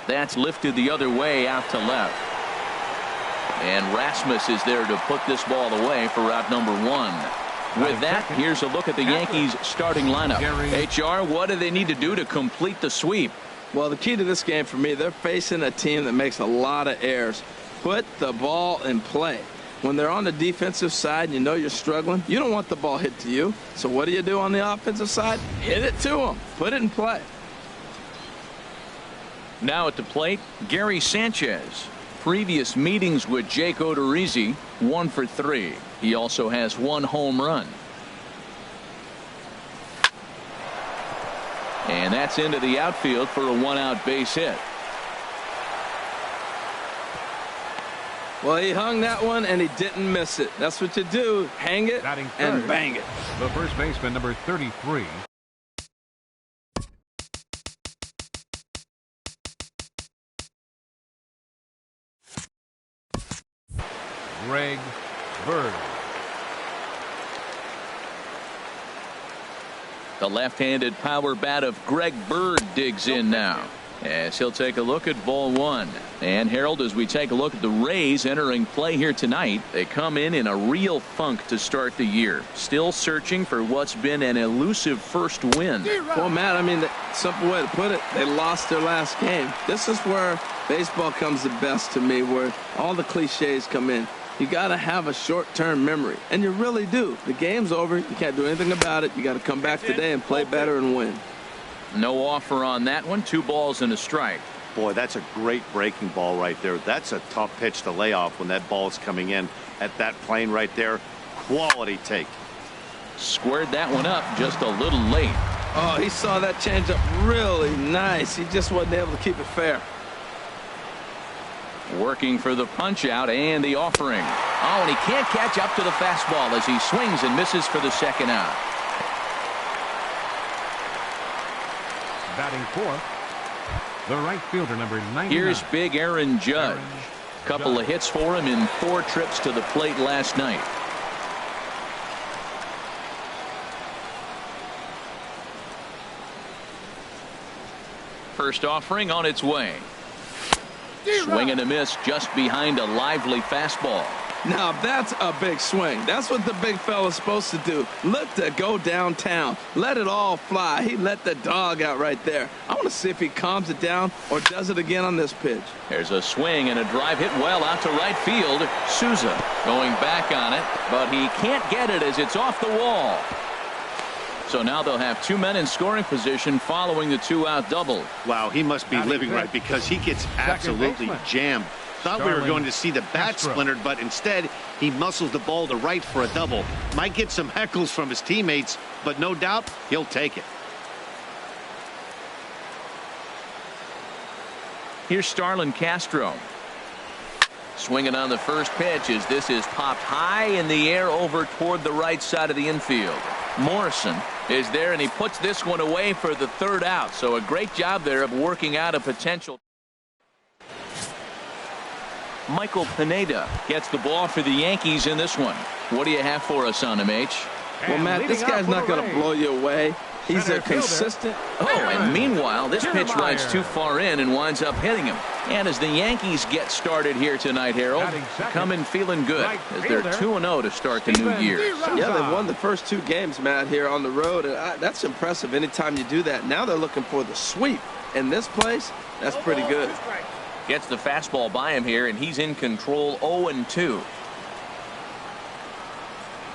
That's lifted the other way out to left. And Rasmus is there to put this ball away for out number 1. With that, here's a look at the Yankees starting lineup. HR, what do they need to do to complete the sweep? Well, the key to this game for me, they're facing a team that makes a lot of errors. Put the ball in play. When they're on the defensive side and you know you're struggling, you don't want the ball hit to you. So what do you do on the offensive side? Hit it to them. Put it in play. Now at the plate, Gary Sanchez. Previous meetings with Jake Odorizzi, 1 for 3. He also has 1 home run. And that's into the outfield for a 1-out base hit. Well, he hung that one and he didn't miss it. That's what you do. Hang it and bang it. The first baseman, number 33. Greg Bird. The left-handed power bat of Greg Bird digs in now, as he'll take a look at ball 1. And Harold, as we take a look at the Rays entering play here tonight, they come in a real funk to start the year, still searching for what's been an elusive first win. Well, Matt, I mean, the simple way to put it, they lost their last game. This is where baseball comes the best to me, where all the cliches come in. You got to have a short-term memory, and you really do. The game's over. You can't do anything about it. You got to come back today and play better and win. No offer on that one. 2 balls and a strike. Boy, that's a great breaking ball right there. That's a tough pitch to lay off when that ball's coming in at that plane right there. Quality take. Squared that one up just a little late. Oh, he saw that changeup really nice. He just wasn't able to keep it fair. Working for the punch out and the offering. Oh, and he can't catch up to the fastball as he swings and misses for the 2nd out. Batting 4th, the right fielder, number 99. Here's big Aaron Judge. Couple of hits for him in 4 trips to the plate last night. First offering on its way. Swing and a miss just behind a lively fastball. Now that's a big swing. That's what the big fella's supposed to do. Look to go downtown. Let it all fly. He let the dog out right there. I want to see if he calms it down or does it again on this pitch. There's a swing and a drive hit well out to right field. Souza going back on it, but he can't get it as it's off the wall. So now they'll have 2 men in scoring position following the 2-out double. Wow, he must be living right because he gets absolutely jammed. Thought we were going to see the bat splintered, but instead he muscles the ball to right for a double. Might get some heckles from his teammates, but no doubt he'll take it. Here's Starlin Castro. Swinging on the first pitch as this is popped high in the air over toward the right side of the infield. Morrison is there, and he puts this one away for the 3rd out. So a great job there of working out a potential. Michael Pineda gets the ball for the Yankees in this one. What do you have for us on him, H? Well, Matt, this guy's not going to blow you away. He's a consistent. Oh, and meanwhile, this pitch rides too far in and winds up hitting him. And as the Yankees get started here tonight, Harold, coming feeling good as they're 2-0 to start the new year. Yeah, they've won the first 2 games, Matt, here on the road. And that's impressive anytime you do that. Now they're looking for the sweep. In this place, that's pretty good. Gets the fastball by him here, and he's in control 0-2.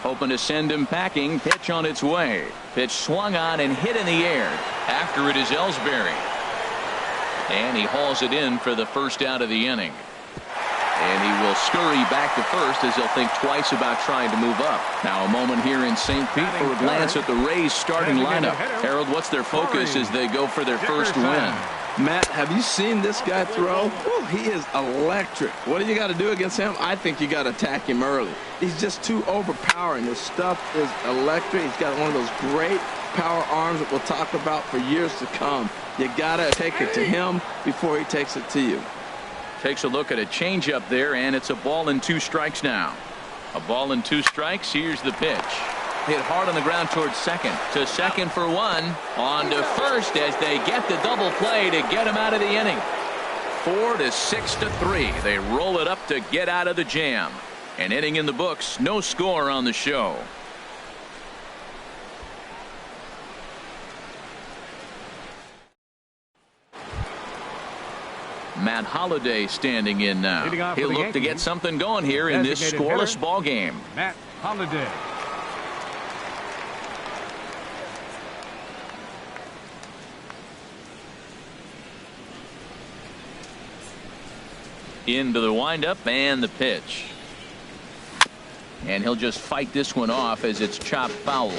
Hoping to send him packing. Pitch on its way. Pitch swung on and hit in the air. After it is Ellsbury. And he hauls it in for the 1st out of the inning. And he will scurry back to first as he'll think twice about trying to move up. Now a moment here in St. Pete for a glance at the Rays starting lineup. Harold, what's their focus as they go for their first win? Matt, have you seen this guy throw? Ooh, he is electric. What do you got to do against him? I think you got to attack him early. He's just too overpowering. His stuff is electric. He's got one of those great power arms that we'll talk about for years to come. You got to take it to him before he takes it to you. Takes a look at a changeup there, and it's a ball and 2 strikes now. A ball and 2 strikes. Here's the pitch. Hit hard on the ground towards second. To second for 1. On to first as they get the double play to get him out of the inning. 4 to 6 to 3. They roll it up to get out of the jam. An inning in the books. No score on the show. Matt Holliday standing in now. He'll look to get something going here in this scoreless ball game. Matt Holliday. Into the windup and the pitch. And he'll just fight this one off as it's chopped foul.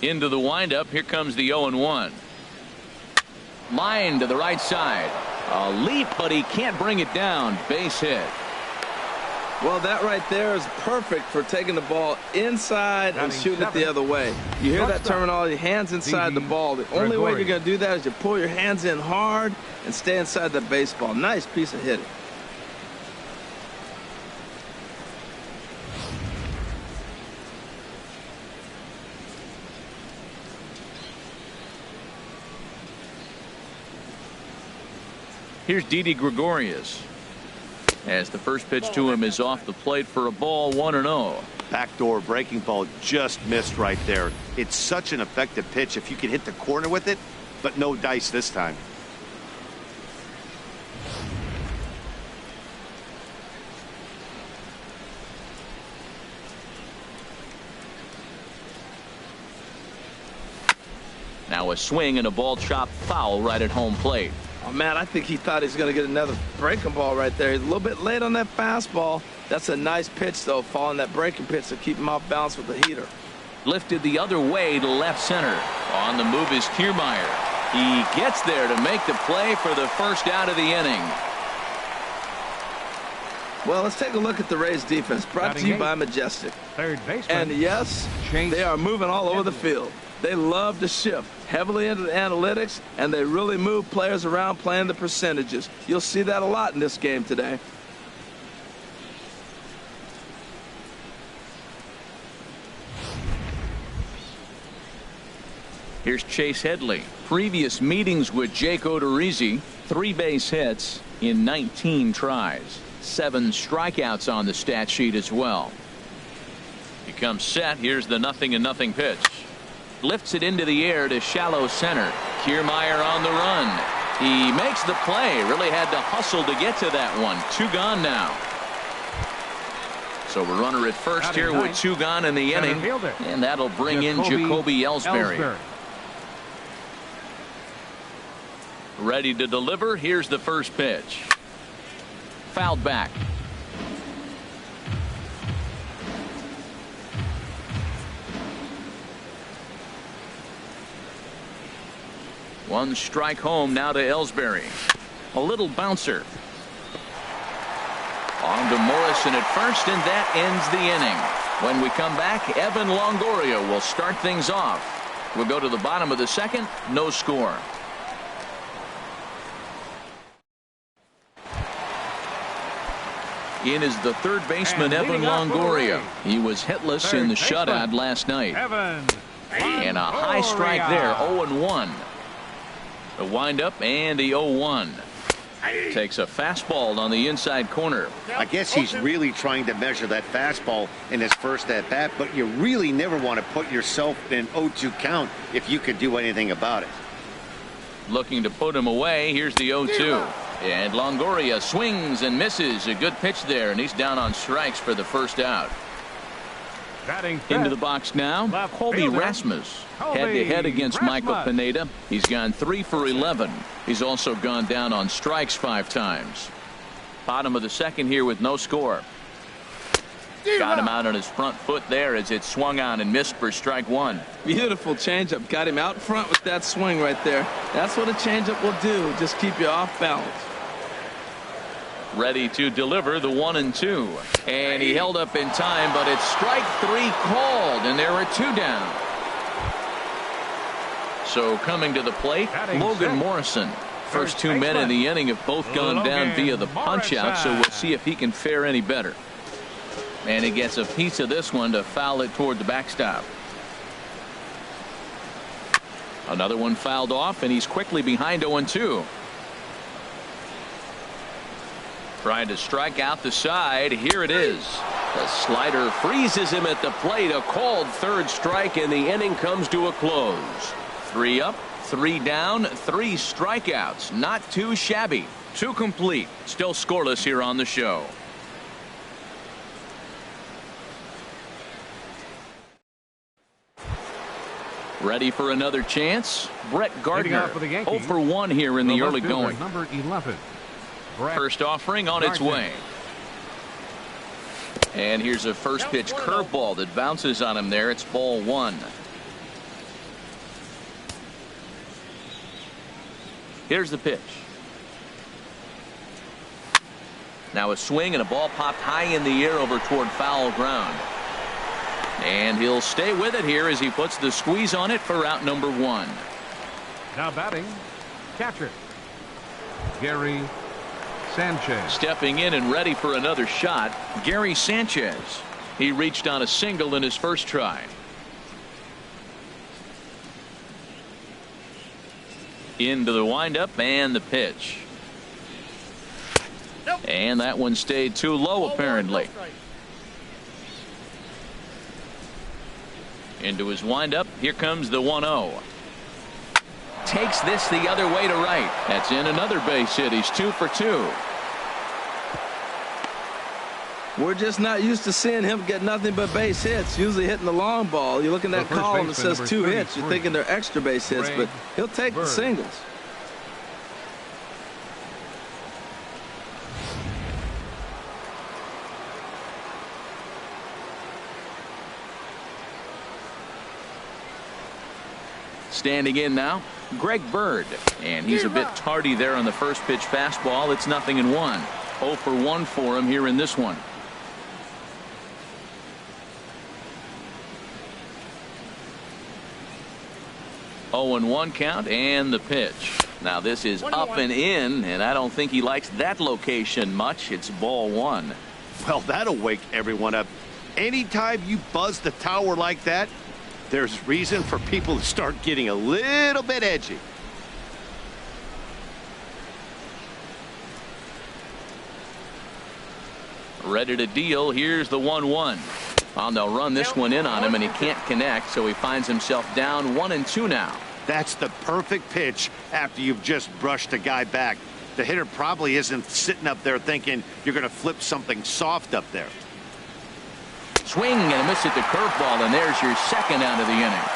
Into the windup. Here comes the 0-1. Line to the right side. A leap, but he can't bring it down. Base hit. Well, that right there is perfect for taking the ball inside and shooting it the other way. You hear that terminology, hands inside the ball. The only way you're going to do that is you pull your hands in hard and stay inside the baseball. Nice piece of hitting. Here's Didi Gregorius. As the first pitch to him is off the plate for a ball, 1-0. Backdoor breaking ball just missed right there. It's such an effective pitch if you can hit the corner with it, but no dice this time. Now a swing and a ball chopped foul right at home plate. Oh, man, I think he thought he was going to get another breaking ball right there. He's a little bit late on that fastball. That's a nice pitch, though, following that breaking pitch to keep him off balance with the heater. Lifted the other way to left center. On the move is Kiermaier. He gets there to make the play for the first out of the inning. Well, let's take a look at the Rays defense, brought to you by Majestic. Third baseman. And yes, they are moving all over the field. They love to shift heavily into the analytics, and they really move players around playing the percentages. You'll see that a lot in this game today. Here's Chase Headley. Previous meetings with Jake Odorizzi, 3 base hits in 19 tries. 7 strikeouts on the stat sheet as well. He comes set. Here's the 0-0 pitch. Lifts it into the air to shallow center. Kiermaier on the run. He makes the play. Really had to hustle to get to that one. 2 gone now. So a runner at first here with 2 gone in the inning. And that'll bring in Jacoby Ellsbury. Ready to deliver. Here's the first pitch. Fouled back. One strike home now to Ellsbury. A little bouncer. On to Morrison at first, and that ends the inning. When we come back, Evan Longoria will start things off. We'll go to the bottom of the second. No score. In is the third baseman, Evan Longoria. He was hitless in the shutout last night. And a high strike there, 0-1. The windup and the 0-1. Takes a fastball on the inside corner. I guess he's really trying to measure that fastball in his first at bat, but you really never want to put yourself in an 0-2 count if you could do anything about it. Looking to put him away. Here's the 0-2. And Longoria swings and misses. A good pitch there, and he's down on strikes for the first out. Into the box now, Colby Rasmus. Head-to-head against Michael Pineda. He's gone 3 for 11. He's also gone down on strikes 5 times. Bottom of the second here with no score. Got him out on his front foot there as it swung on and missed for strike 1. Beautiful changeup. Got him out front with that swing right there. That's what a changeup will do. Just keep you off balance. Ready to deliver the 1-2. And he held up in time, but it's strike 3 called, and there are 2 down. So coming to the plate, Logan Morrison. First 2 men in the inning have both gone down via the punch-out, so we'll see if he can fare any better. And he gets a piece of this one to foul it toward the backstop. Another one fouled off, and he's quickly behind 0-2. Trying to strike out the side. Here it is. The slider freezes him at the plate. A called third strike, and the inning comes to a close. 3 up, 3 down, 3 strikeouts. Not too shabby. 2 complete. Still scoreless here on the show. Ready for another chance? Brett Gardner. 0 for 1 here in the early going. Number 11. First offering on its way. And here's a first pitch curveball that bounces on him there. It's ball 1. Here's the pitch. Now a swing and a ball popped high in the air over toward foul ground. And he'll stay with it here as he puts the squeeze on it for out number 1. Now batting, catcher Gary Sanchez. Stepping in and ready for another shot, Gary Sanchez. He reached on a single in his first try. Into the windup and the pitch. And that one stayed too low apparently. Into his windup. Here comes the 1-0. Takes this the other way to right. That's in another base hit. He's 2 for 2. We're just not used to seeing him get nothing but base hits. Usually hitting the long ball. You look in that column that says 2 hits. You're thinking they're extra base hits, but he'll take the singles. Standing in now, Greg Bird, and he's a bit tardy there on the first pitch fastball. It's 0-1. 0 for 1 for him here in this one. Oh, and 1 count and the pitch. Now this is up and in, and I don't think he likes that location much. It's ball 1. Well, that'll wake everyone up. Anytime you buzz the tower like that, there's reason for people to start getting a little bit edgy. Ready to deal. Here's the 1-1. Well, they'll run this one in on him, and he can't connect, so he finds himself down 1-2 now. That's the perfect pitch after you've just brushed a guy back. The hitter probably isn't sitting up there thinking you're going to flip something soft up there. Swing and a miss at the curveball, and there's your second out of the inning.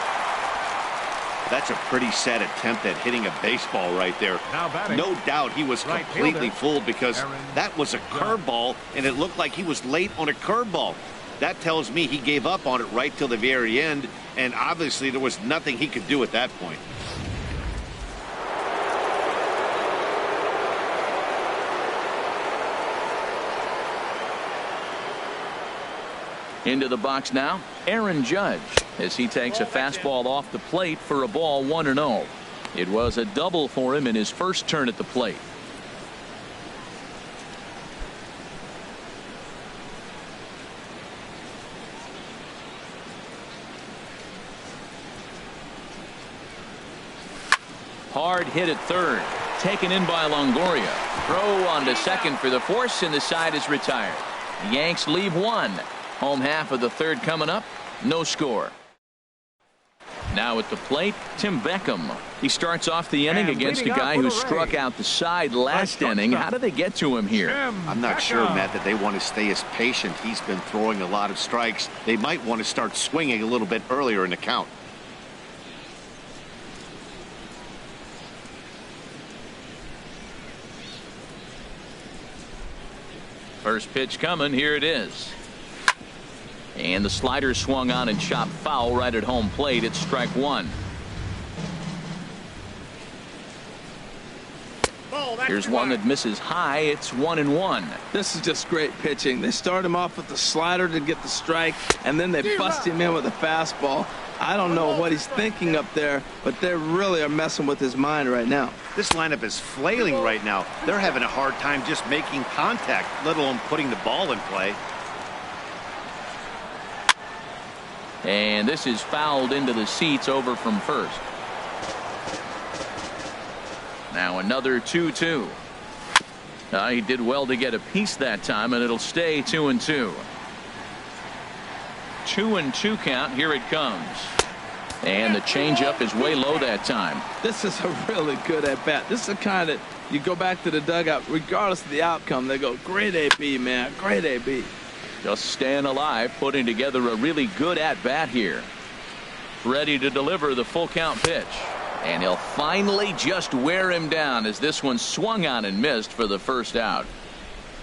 That's a pretty sad attempt at hitting a baseball right there. No doubt he was completely fooled because that was a curveball, and it looked like he was late on a curveball. That tells me he gave up on it right till the very end, and obviously there was nothing he could do at that point. Into the box now, Aaron Judge, as he takes a fastball off the plate for a ball 1-0. It was a double for him in his first turn at the plate. Hard hit at third. Taken in by Longoria. Throw on to second for the force, and the side is retired. The Yanks leave 1. Home half of the third coming up. No score. Now at the plate, Tim Beckham. He starts off the inning against a guy who struck out the side last inning. How do they get to him here? I'm not sure, Matt, that they want to stay as patient. He's been throwing a lot of strikes. They might want to start swinging a little bit earlier in the count. First pitch coming. Here it is. And the slider swung on and chopped foul right at home plate. It's strike 1. Here's one that misses high. It's 1-1. This is just great pitching. They start him off with the slider to get the strike, and then they bust him in with a fastball. I don't know what he's thinking up there, but they really are messing with his mind right now. This lineup is flailing right now. They're having a hard time just making contact, let alone putting the ball in play. And this is fouled into the seats over from first. Now another 2-2. He did well to get a piece that time, and it'll stay 2-2. 2-2 count. Here it comes. And the changeup is way low that time. This is a really good at bat. This is the kind that you go back to the dugout, regardless of the outcome. They go, great AB, man, great AB. Just staying alive, putting together a really good at bat here. Ready to deliver the full count pitch. And he'll finally just wear him down as this one swung on and missed for the first out.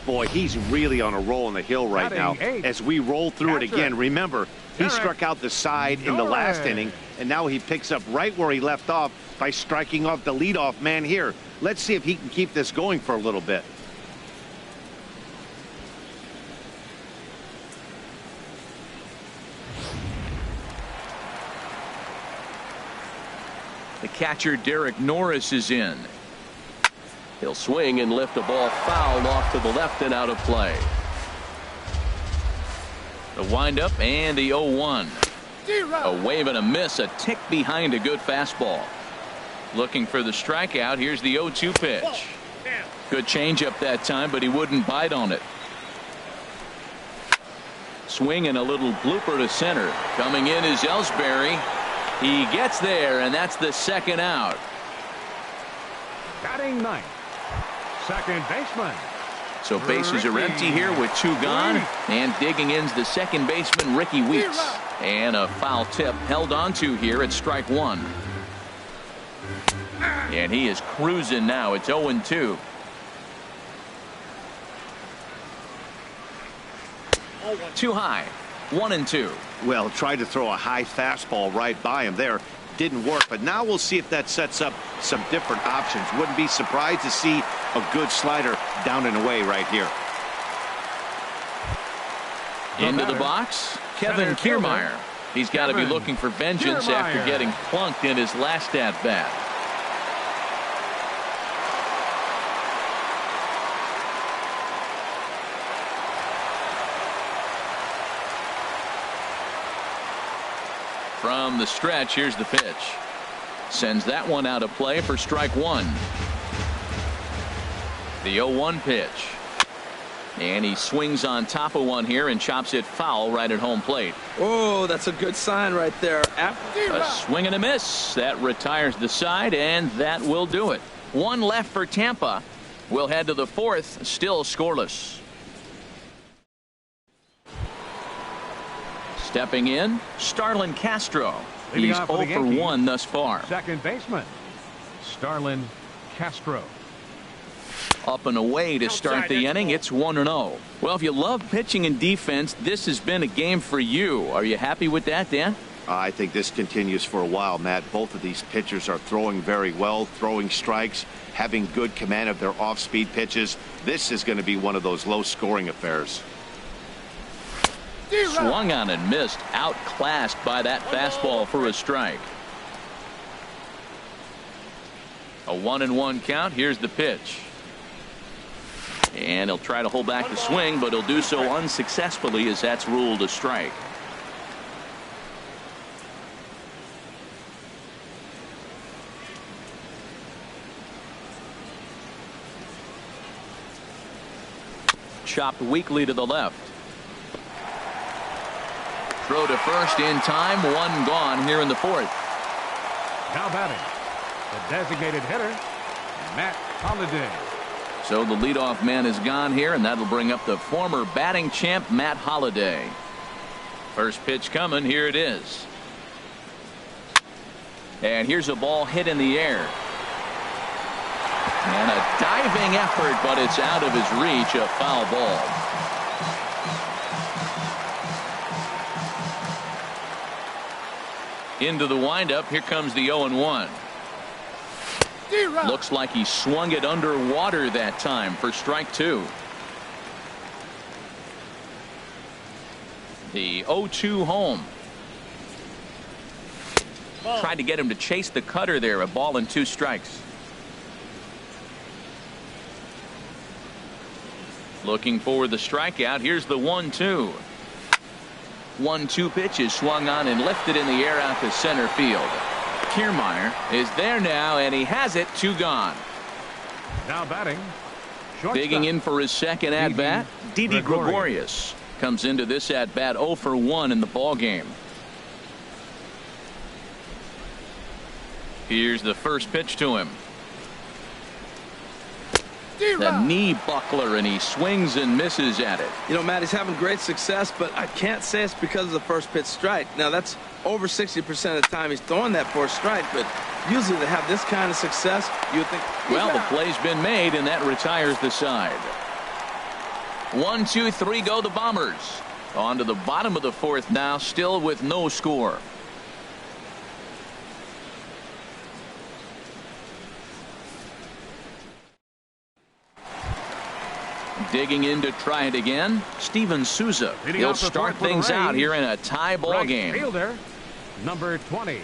Boy, he's really on a roll on the hill right now. As we roll through it again, remember, he struck out the side in the last inning, and now he picks up right where he left off by striking off the leadoff man here. Let's see if he can keep this going for a little bit. The catcher, Derek Norris, is in. He'll swing and lift a ball foul off to the left and out of play. The windup and the 0-1. A wave and a miss, a tick behind a good fastball. Looking for the strikeout. Here's the 0-2 pitch. Good changeup that time, but he wouldn't bite on it. Swing and a little blooper to center. Coming in is Ellsbury. He gets there, and that's the second out. Batting ninth, second baseman. So bases are empty here with 2 gone, and digging in's the second baseman, Ricky Weeks. And a foul tip held onto here at strike 1. And he is cruising now. It's 0-2. Too high. 1-2. Well, tried to throw a high fastball right by him there. Didn't work, but now we'll see if that sets up some different options. Wouldn't be surprised to see a good slider down and away right here. Into the box, Kevin Kiermaier. He's got to be looking for vengeance after getting plunked in his last at bat. From the stretch, here's the pitch. Sends that one out of play for strike 1. The 0-1 pitch. And he swings on top of one here and chops it foul right at home plate. Oh, that's a good sign right there. A swing and a miss. That retires the side, and that will do it. 1 left for Tampa. We'll head to the 4th, still scoreless. Stepping in, Starlin Castro. He's 0 for 1 thus far. Second baseman, Starlin Castro. Up and away to start the inning. It's 1-0. Well, if you love pitching and defense, this has been a game for you. Are you happy with that, Dan? I think this continues for a while, Matt. Both of these pitchers are throwing very well, throwing strikes, having good command of their off-speed pitches. This is going to be one of those low-scoring affairs. Swung on and missed, outclassed by that fastball for a strike. A 1-1 count. Here's the pitch. And he'll try to hold back the swing, but he'll do so unsuccessfully as that's ruled a strike. Chopped weakly to the left. Throw to first in time. 1 gone here in the 4th. Now batting, the designated hitter, Matt Holliday. So the leadoff man is gone here, and that'll bring up the former batting champ, Matt Holliday. First pitch coming. Here it is. And here's a ball hit in the air. And a diving effort, but it's out of his reach. A foul ball. Into the windup. Here comes the 0-1. Looks like he swung it underwater that time for strike 2. The 0-2 home. Tried to get him to chase the cutter there. A ball and 2 strikes. Looking for the strikeout. Here's the 1-2. 1-2 pitch is swung on and lifted in the air out to center field. Kiermaier is there now, and he has it. 2 gone. Now batting. Digging in for his second at-bat, Didi Gregorius comes into this at-bat 0 for 1 in the ball game. Here's the first pitch to him. The knee buckler, and he swings and misses at it. You know, Matt, he's having great success, but I can't say it's because of the first pitch strike. Now, that's over 60% of the time he's throwing that for a strike, but usually to have this kind of success, you would think. Well, the play's been made, and that retires the side. 1, 2, 3 go the Bombers. On to the bottom of the fourth now, still with no score. Digging in to try it again, Steven Souza. He'll start things out here in a tie ball game. Fielder, number 20.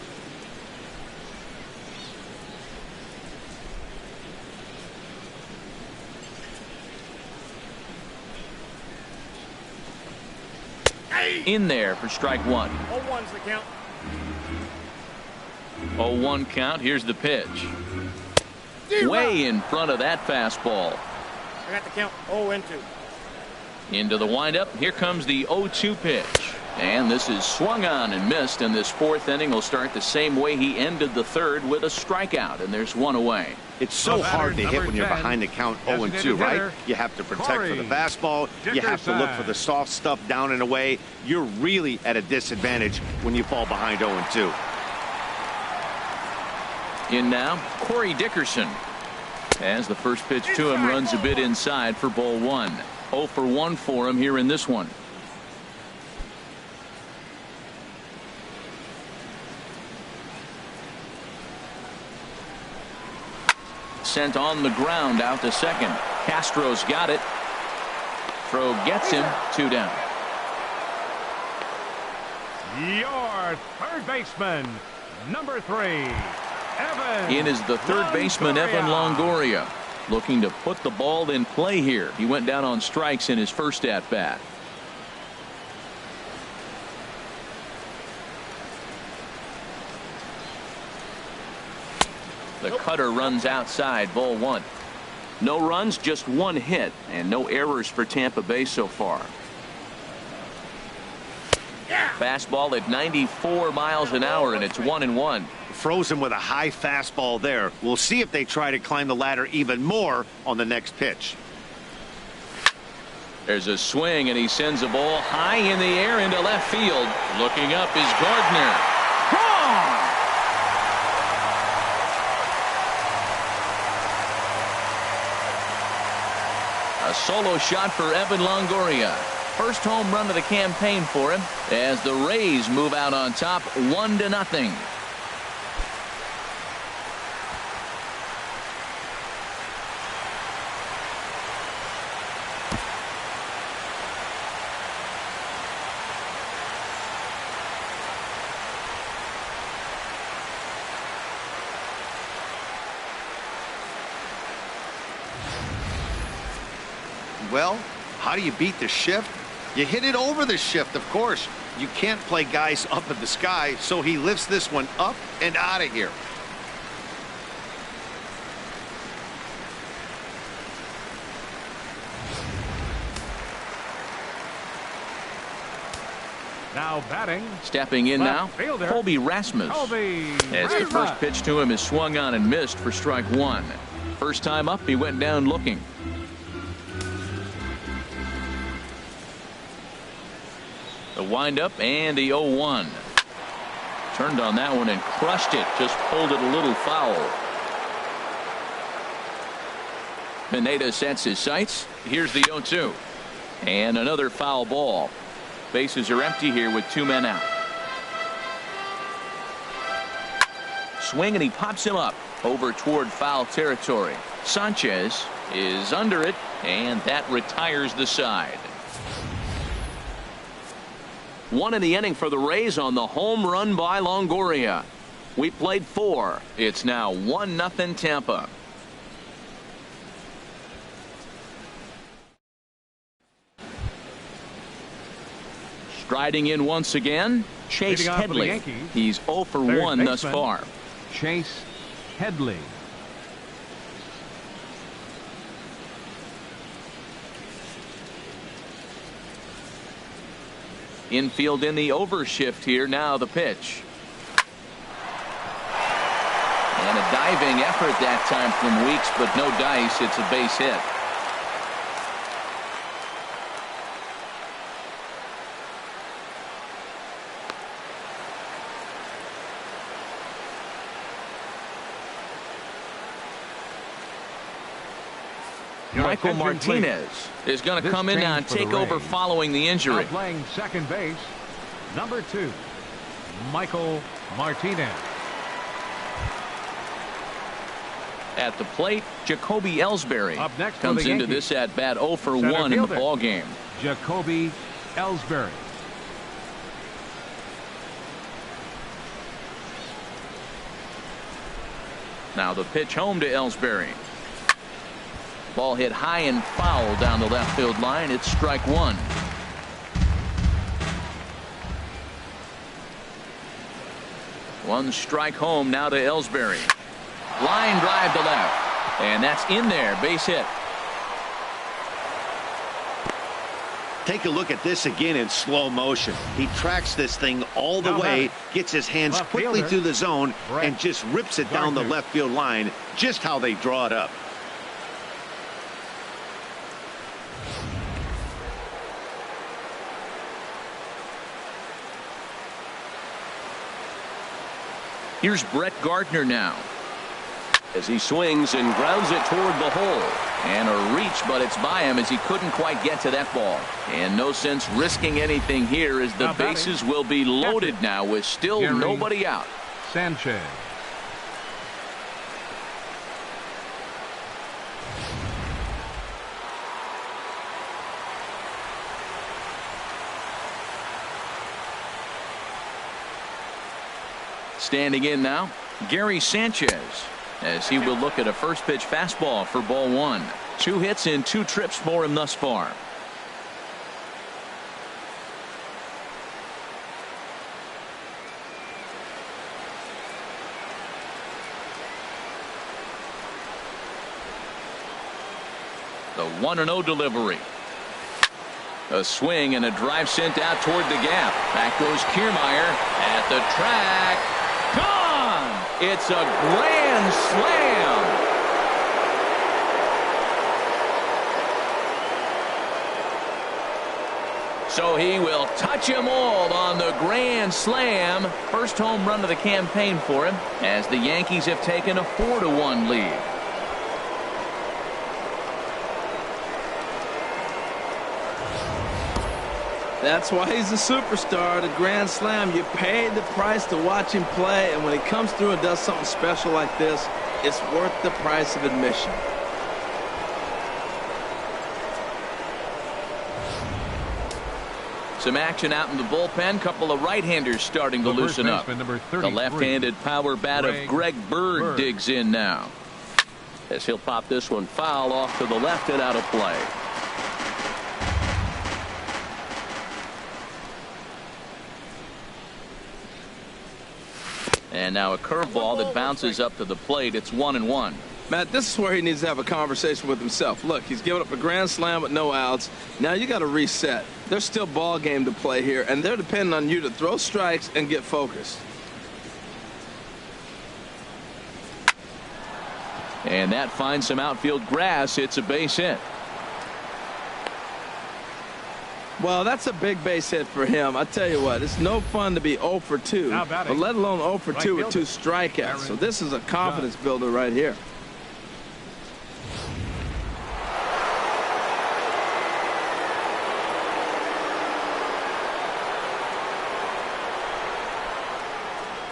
In there for strike one. 0-1's the count. 0-1 count. Here's the pitch. Way in front of that fastball. I got the count. 0-2. Into the windup. Here comes the 0-2 pitch. And this is swung on and missed, and this fourth inning will start the same way he ended the third, with a strikeout, and there's one away. It's so hard to hit when you're behind the count 0-2, right? You have to protect for the fastball. You have to look for the soft stuff down and away. You're really at a disadvantage when you fall behind 0-2. In now, Corey Dickerson. As the first pitch to him runs a bit inside for ball one. 0 for 1 for him here in this one. Sent on the ground out to second. Castro's got it. Throw gets him. 2 down. Your third baseman, number 3, Evan. In is the third baseman, Evan Longoria, looking to put the ball in play here. He went down on strikes in his first at bat. The cutter runs outside, ball one. No runs, just one hit, and no errors for Tampa Bay so far. Fastball at 94 miles an hour, and it's 1-1. Froze him with a high fastball there. We'll see if they try to climb the ladder even more on the next pitch. There's a swing, and he sends a ball high in the air into left field. Looking up is Gardner. Gone! A solo shot for Evan Longoria. First home run of the campaign for him as the Rays move out on top 1-0. Well, how do you beat the shift? You hit it over the shift, of course. You can't play guys up in the sky, so he lifts this one up and out of here. Now batting. Stepping in now, fielder, Colby Rasmus. As the first pitch to him is swung on and missed for strike one. First time up, he went down looking. The windup and the 0-1. Turned on that one and crushed it. Just pulled it a little foul. Pineda sets his sights. Here's the 0-2. And another foul ball. Bases are empty here with 2 men out. Swing, and he pops him up over toward foul territory. Sanchez is under it, and that retires the side. 1 in the inning for the Rays on the home run by Longoria. We played 4. It's now 1-0 Tampa. Striding in once again, Chase Headley. He's 0 for 1 thus far. Chase Headley. Infield in the overshift here. Now the pitch. And a diving effort that time from Weeks, but no dice. It's a base hit. Michael Martinez is going to come in now and take over following the injury. Now playing second base, number 2, Michael Martinez. At the plate, Jacoby Ellsbury Up next comes into Yankees, this at bat 0 for 1 in the fielder, ball game. Jacoby Ellsbury. Now the pitch home to Ellsbury. Ball hit high and foul down the left field line. It's strike 1. One strike home now to Ellsbury. Line drive to left. And that's in there. Base hit. Take a look at this again in slow motion. He tracks this thing all the way, gets his hands left quickly fielder, through the zone, Brett and just rips it down the Gardner. left field line, just how they draw it up. Here's Brett Gardner now. As he swings and grounds it toward the hole. And a reach, but it's by him as he couldn't quite get to that ball. And no sense risking anything here as the Now batting, bases will be loaded now with still Gary nobody out. Sanchez. Standing in now, Gary Sanchez, as he will look at a first pitch fastball for ball 1. 2 hits in 2 trips for him thus far. The 1-0 delivery. A swing and a drive sent out toward the gap. Back goes Kiermaier at the track. Gone! It's a grand slam. So he will touch them all on the grand slam. First home run of the campaign for him as the Yankees have taken a 4-1 lead. That's why he's a superstar. The grand slam, you pay the price to watch him play, and when he comes through and does something special like this, it's worth the price of admission. Some action out in the bullpen. Couple of right-handers starting to The loosen first up. baseman, number The 33, left-handed power bat of Greg Bird digs in now. As he'll pop this one foul off to the left and out of play. And now a curveball that bounces up to the plate. It's 1-1. Matt, this is where he needs to have a conversation with himself. Look, he's given up a grand slam with no outs. Now you got to reset. There's still ball game to play here, and they're depending on you to throw strikes and get focused. And that finds some outfield grass. It's a base hit. Well, that's a big base hit for him. I tell you what, it's no fun to be 0 for 2, Now batting, but let alone 0 for 2 with right 2 fielder, strikeouts. So this is a confidence builder right here.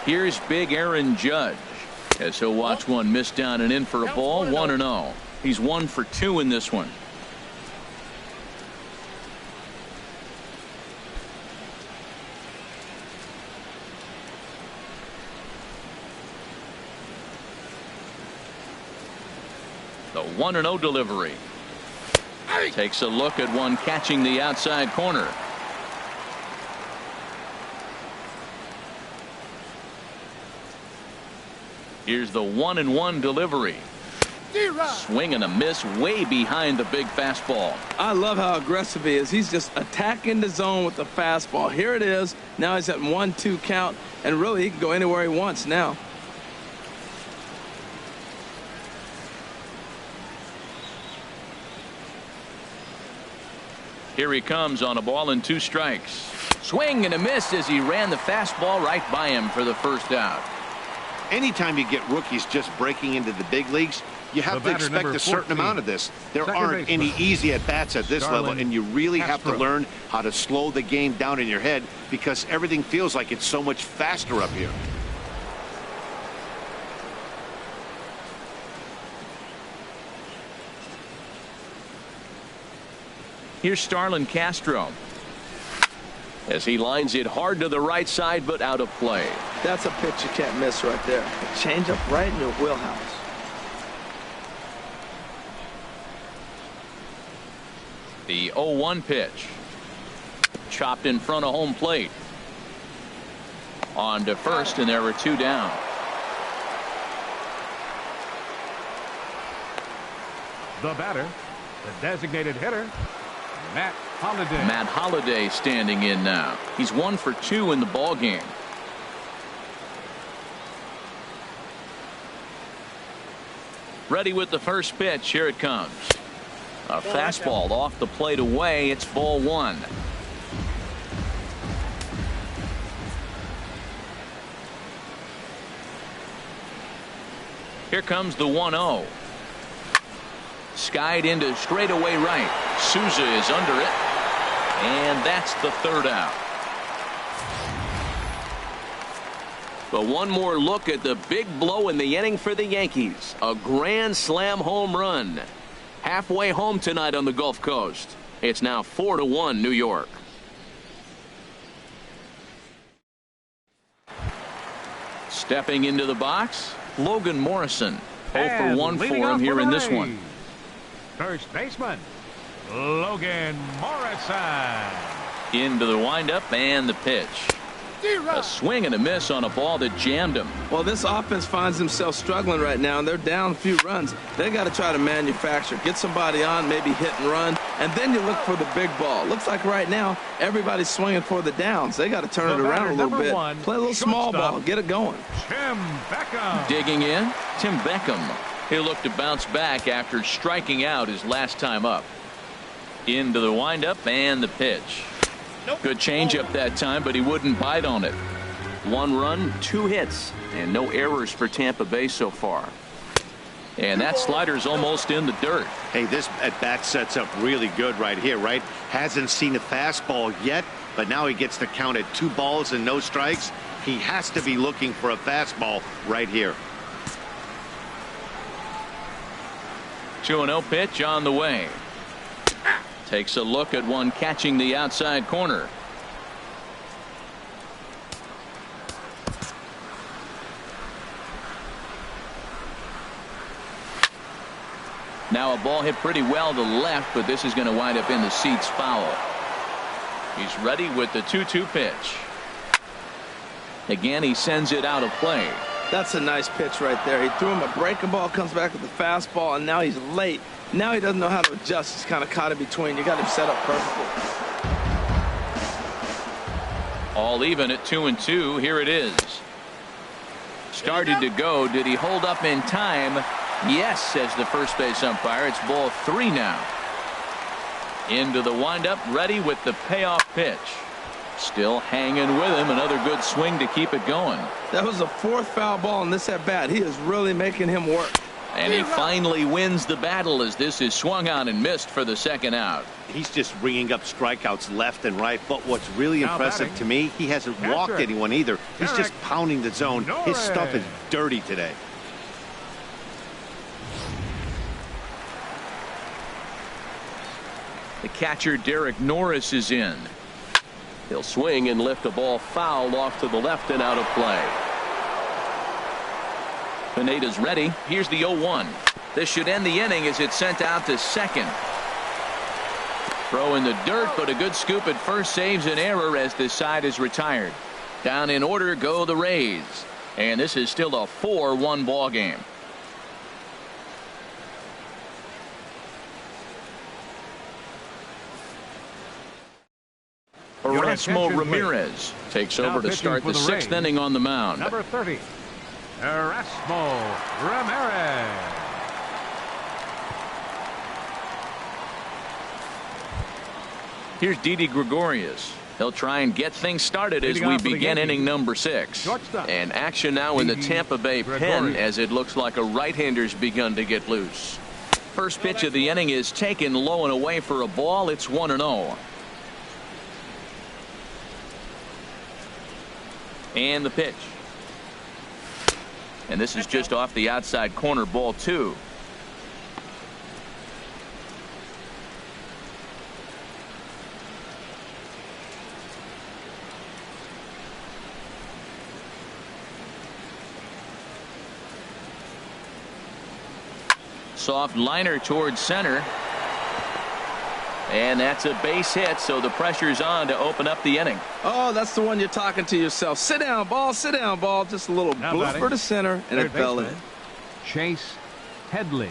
Here's big Aaron Judge as he'll watch one miss down and in for a ball. 1-0. He's 1 for 2 in this one. The 1-0 delivery. Takes a look at one catching the outside corner. Here's the 1-1 delivery. Swing and a miss way behind the big fastball. I love how aggressive he is. He's just attacking the zone with the fastball. Here it is. Now he's at 1-2 count, and really he can go anywhere he wants now. Here he comes on a ball and 2 strikes. Swing and a miss as he ran the fastball right by him for the first out. Anytime you get rookies just breaking into the big leagues, you have to expect a certain amount of this. There aren't any easy at-bats at this level, and you really have to learn how to slow the game down in your head because everything feels like it's so much faster up here. Here's Starlin Castro as he lines it hard to the right side, but out of play. That's a pitch you can't miss right there. A changeup right in your wheelhouse. The 0-1 pitch. Chopped in front of home plate. On to first, and there were 2 down. The batter, the designated hitter, Matt Holliday. Matt Holliday standing in now. He's 1 for 2 in the ball game. Ready with the first pitch. Here it comes. A fastball off the plate away. It's ball 1. Here comes the 1-0. Skied into straightaway right. Souza is under it. And that's the 3rd out. But one more look at the big blow in the inning for the Yankees. A grand slam home run. Halfway home tonight on the Gulf Coast. It's now 4-1 New York. Stepping into the box, Logan Morrison. 0 for 1 for him here in this one. First baseman, Logan Morrison. Into the windup and the pitch. A swing and a miss on a ball that jammed him. Well, this offense finds themselves struggling right now, and they're down a few runs. They got to try to manufacture, get somebody on, maybe hit and run, and then you look for the big ball. Looks like right now everybody's swinging for the downs. They got to turn it around a little bit. Play a little small ball, get it going. Tim Beckham. Digging in, Tim Beckham. He'll look to bounce back after striking out his last time up. Into the windup and the pitch. Good changeup that time, but he wouldn't bite on it. 1 run, 2 hits, and no errors for Tampa Bay so far. And that slider's almost in the dirt. Hey, this at-bat sets up really good right here, right? Hasn't seen a fastball yet, but now he gets the count at 2 balls and no strikes. He has to be looking for a fastball right here. 2-0 pitch on the way. Takes a look at one catching the outside corner. Now a ball hit pretty well to left, but this is going to wind up in the seats foul. He's ready with the 2-2 pitch. Again, he sends it out of play. That's a nice pitch right there. He threw him a breaking ball, comes back with the fastball, and now he's late. Now he doesn't know how to adjust. He's kind of caught in between. You got him set up perfectly. All even at 2-2. Here it is. Started to go. Did he hold up in time? Yes, says the first base umpire. It's ball 3 now. Into the windup, ready with the payoff pitch. Still hanging with him. Another good swing to keep it going. That was the 4th foul ball in this at bat. He is really making him work. And he finally wins the battle as this is swung on and missed for the 2nd out. He's just ringing up strikeouts left and right. But what's really impressive to me, he hasn't walked anyone either. He's just pounding the zone. His stuff is dirty today. The catcher Derek Norris is in. He'll swing and lift a ball foul off to the left and out of play. Pineda's ready. Here's the 0-1. This should end the inning as it's sent out to second. Throw in the dirt, but a good scoop at first saves an error as this side is retired. Down in order go the Rays. And this is still a 4-1 ball game. Erasmo Ramirez takes over to start the 6th inning on the mound. Number 30, Erasmo Ramirez. Here's Didi Gregorius. He'll try and get things started as we begin inning number 6. And action now in the Tampa Bay pen as it looks like a right-hander's begun to get loose. First pitch of the inning is taken low and away for a ball. It's 1-0. And the pitch. And this is just off the outside corner, ball 2. Soft liner towards center. And that's a base hit, so the pressure's on to open up the inning. Oh, that's the one you're talking to yourself. Sit down, ball, sit down, ball. Just a little blooper to center, and it fell in. Chase Headley.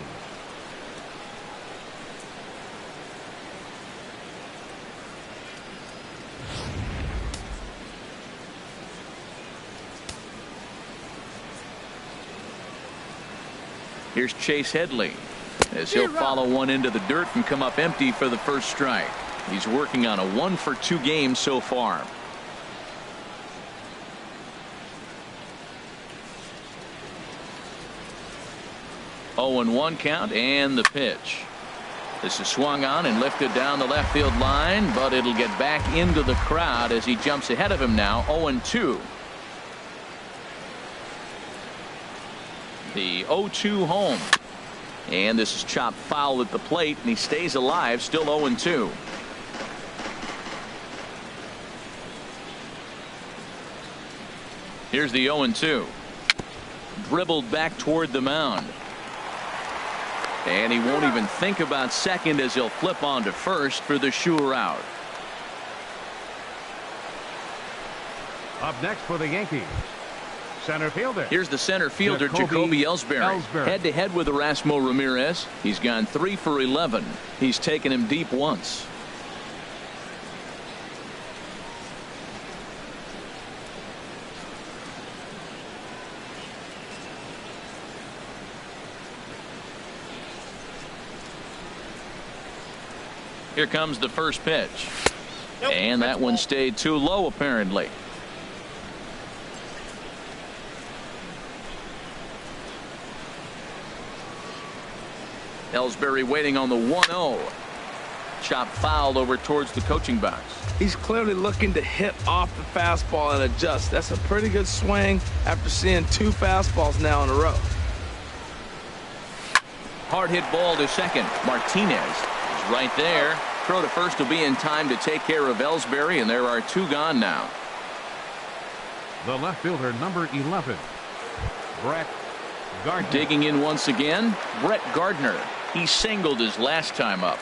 Here's Chase Headley as he'll follow one into the dirt and come up empty for the first strike. He's working on a 1-for-2 game so far. Oh, 0-1 count, and the pitch. This is swung on and lifted down the left field line, but it'll get back into the crowd as he jumps ahead of him now. 0-2. The 0-2 home. And this is chopped foul at the plate, and he stays alive, still 0-2. Here's the 0-2. Dribbled back toward the mound. And he won't even think about second as he'll flip on to first for the sure out. Up next for the Yankees, center fielder. Here's the center fielder, Jacoby Ellsbury. Head-to-head with Erasmo Ramirez. He's gone 3 for 11. He's taken him deep once. Here comes the first pitch. And that one stayed too low, apparently. Ellsbury waiting on the 1-0. Chop foul over towards the coaching box. He's clearly looking to hit off the fastball and adjust. That's a pretty good swing after seeing 2 fastballs now in a row. Hard hit ball to second. Martinez is right there. Throw to first will be in time to take care of Ellsbury, and there are 2 gone now. The left fielder, number 11, Brett Gardner. Digging in once again, Brett Gardner. He singled his last time up.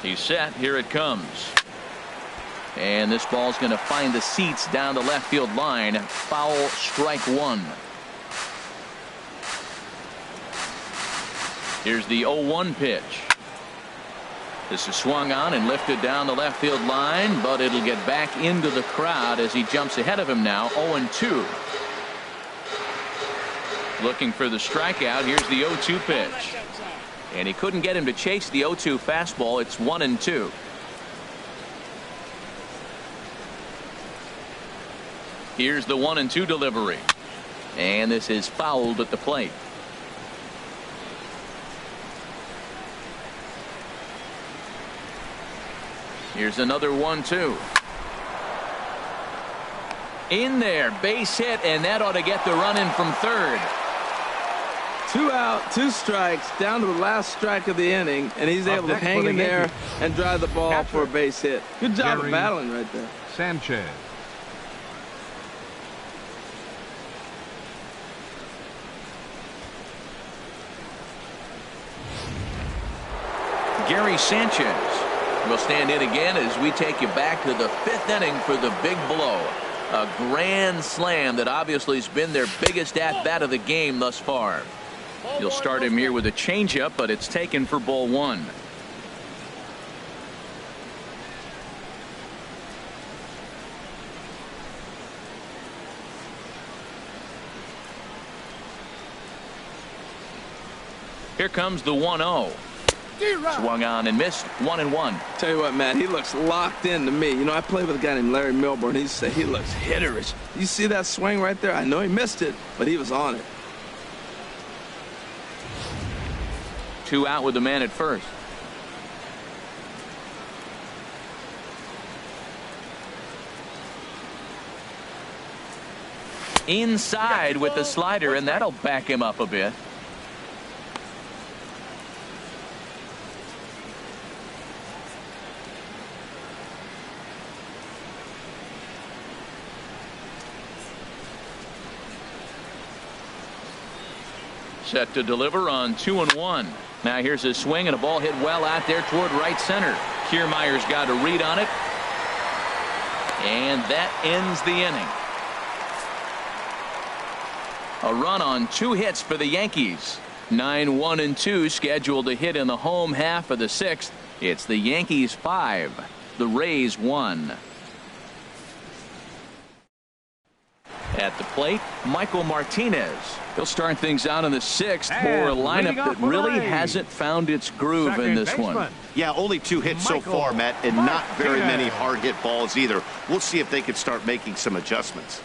He's set. Here it comes. And this ball's going to find the seats down the left field line. Foul, strike 1. Here's the 0-1 pitch. This is swung on and lifted down the left field line, but it'll get back into the crowd as he jumps ahead of him now. 0-2. Looking for the strikeout. Here's the 0-2 pitch. And he couldn't get him to chase the 0-2 fastball. It's 1-2. Here's the 1-2 delivery. And this is fouled at the plate. Here's another 1-2. In there, base hit, and that ought to get the run in from third. 2 out, 2 strikes, down to the last strike of the inning, and he's able to hang in there and drive the ball for a base hit. Good job of battling right there. Sanchez. Gary Sanchez will stand in again as we take you back to the 5th inning for the big blow. A grand slam that obviously has been their biggest at-bat of the game thus far. You'll start him here with a changeup, but it's taken for ball one. Here comes the 1-0. Swung on and missed. 1-1. Tell you what, Matt, he looks locked in to me. You know, I played with a guy named Larry Milburn. He said he looks hitterish. You see that swing right there? I know he missed it, but he was on it. 2 out with the man at first. Inside with the slider, and that'll back him up a bit. Set to deliver on 2-1. Now here's a swing and a ball hit well out there toward right center. Kiermaier's got a read on it. And that ends the inning. A run on 2 hits for the Yankees. 9-1-2 scheduled to hit in the home half of the 6th. It's the Yankees 5, the Rays 1. At the plate, Michael Martinez. He'll start things out in the 6th for a lineup that really hasn't found its groove in this one. Yeah, only 2 hits so far, Matt, and not very many hard hit balls either. We'll see if they can start making some adjustments.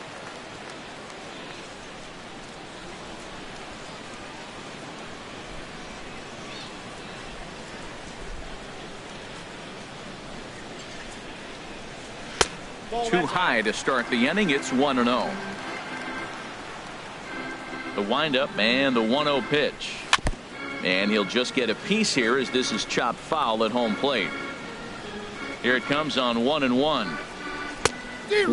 Too high to start the inning. It's 1-0. The windup and the 1-0 pitch. And he'll just get a piece here as this is chopped foul at home plate. Here it comes on 1-1.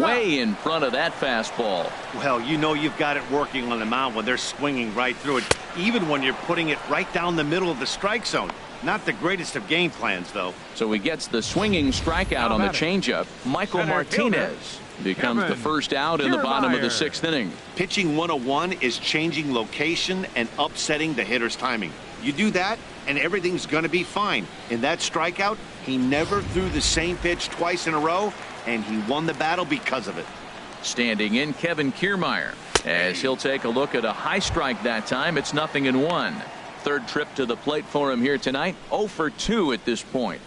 Way in front of that fastball. Well, you know you've got it working on the mound when they're swinging right through it, even when you're putting it right down the middle of the strike zone. Not the greatest of game plans, though. So he gets the swinging strikeout on the changeup. Michael Martinez becomes the first out in the bottom of the 6th inning. Pitching 101 is changing location and upsetting the hitter's timing. You do that, and everything's going to be fine. In that strikeout, he never threw the same pitch twice in a row, and he won the battle because of it. Standing in, Kevin Kiermaier, as he'll take a look at a high strike that time. It's 0-1. Third trip to the plate for him here tonight. 0 for 2 at this point.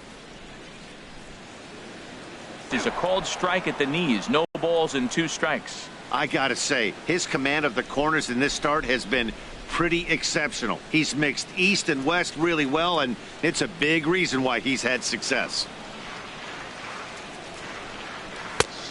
There's a called strike at the knees. No balls and 2 strikes. I gotta say, his command of the corners in this start has been pretty exceptional. He's mixed east and west really well, and it's a big reason why he's had success.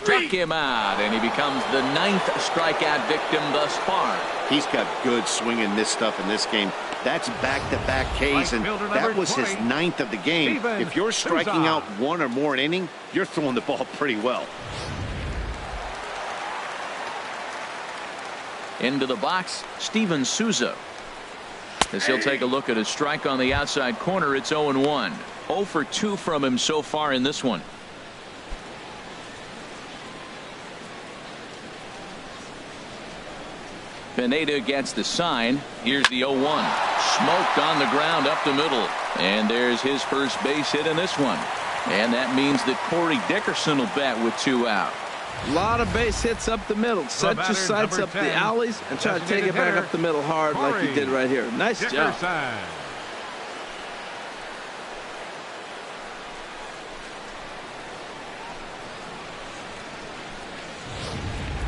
Struck him out, and he becomes the 9th strikeout victim thus far. He's got good swing in this stuff in this game. That's back-to-back Ks, and that was his 9th of the game. If you're striking out 1 or more an inning, you're throwing the ball pretty well. Into the box, Steven Souza. As he'll take a look at a strike on the outside corner, it's 0-1. 0 for 2 from him so far in this one. Pineda gets the sign. Here's the 0-1. Smoked on the ground up the middle. And there's his first base hit in this one. And that means that Corey Dickerson will bat with 2 out. A lot of base hits up the middle. Set your sights up the alleys and try to take it back up the middle hard like you did right here. Nice job.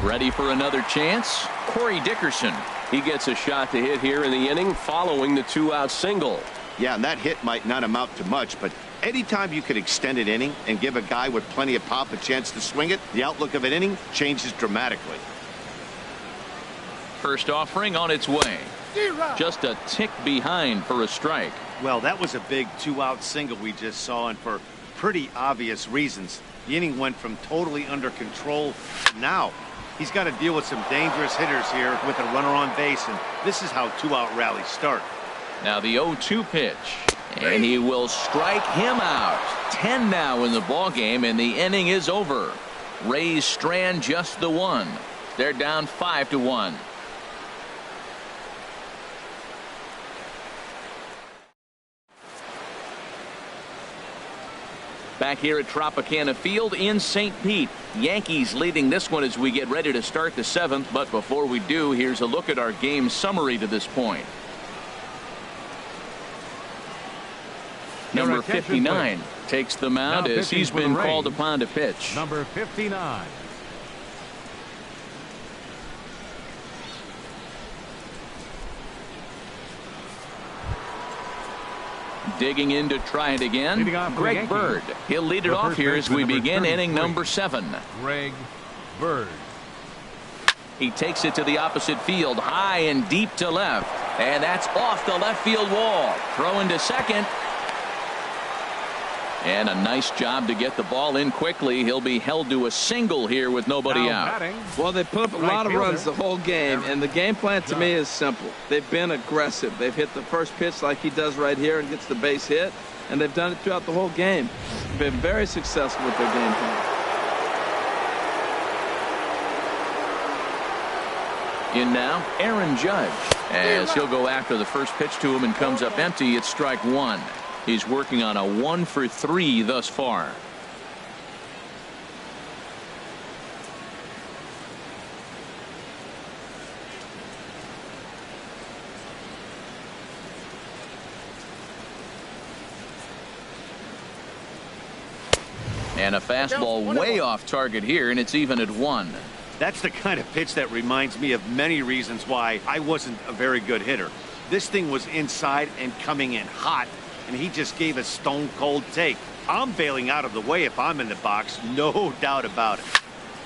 Ready for another chance? Corey Dickerson. He gets a shot to hit here in the inning following the 2-out single. Yeah, and that hit might not amount to much, but anytime you could extend an inning and give a guy with plenty of pop a chance to swing it, the outlook of an inning changes dramatically. First offering on its way. Just a tick behind for a strike. Well, that was a big 2-out single we just saw, and for pretty obvious reasons. The inning went from totally under control to now. He's got to deal with some dangerous hitters here with a runner on base, and this is how 2-out rallies start. Now the 0-2 pitch, and he will strike him out. 10 now in the ball game, and the inning is over. Rays strand just the 1. They're down 5-1. Back here at Tropicana Field in St. Pete. Yankees leading this one as we get ready to start the 7th. But before we do, here's a look at our game summary to this point. Number 59 takes the mound as he's been called upon to pitch. Number 59. Digging in to try it again, Greg Bird. He'll lead it off here as we begin inning number 7. Greg Bird. He takes it to the opposite field, high and deep to left. And that's off the left field wall. Throw into second. And a nice job to get the ball in quickly. He'll be held to a single here with nobody out. Well, they put up a lot of runs the whole game, and the game plan to me is simple. They've been aggressive. They've hit the first pitch like he does right here and gets the base hit, and they've done it throughout the whole game. Been very successful with their game plan. In now, Aaron Judge, as he'll go after the first pitch to him and comes up empty. It's strike 1. He's working on a 1 for 3 thus far. And a fastball way off target here, and it's even at 1. That's the kind of pitch that reminds me of many reasons why I wasn't a very good hitter. This thing was inside and coming in hot, and he just gave a stone cold take. I'm bailing out of the way if I'm in the box, no doubt about it.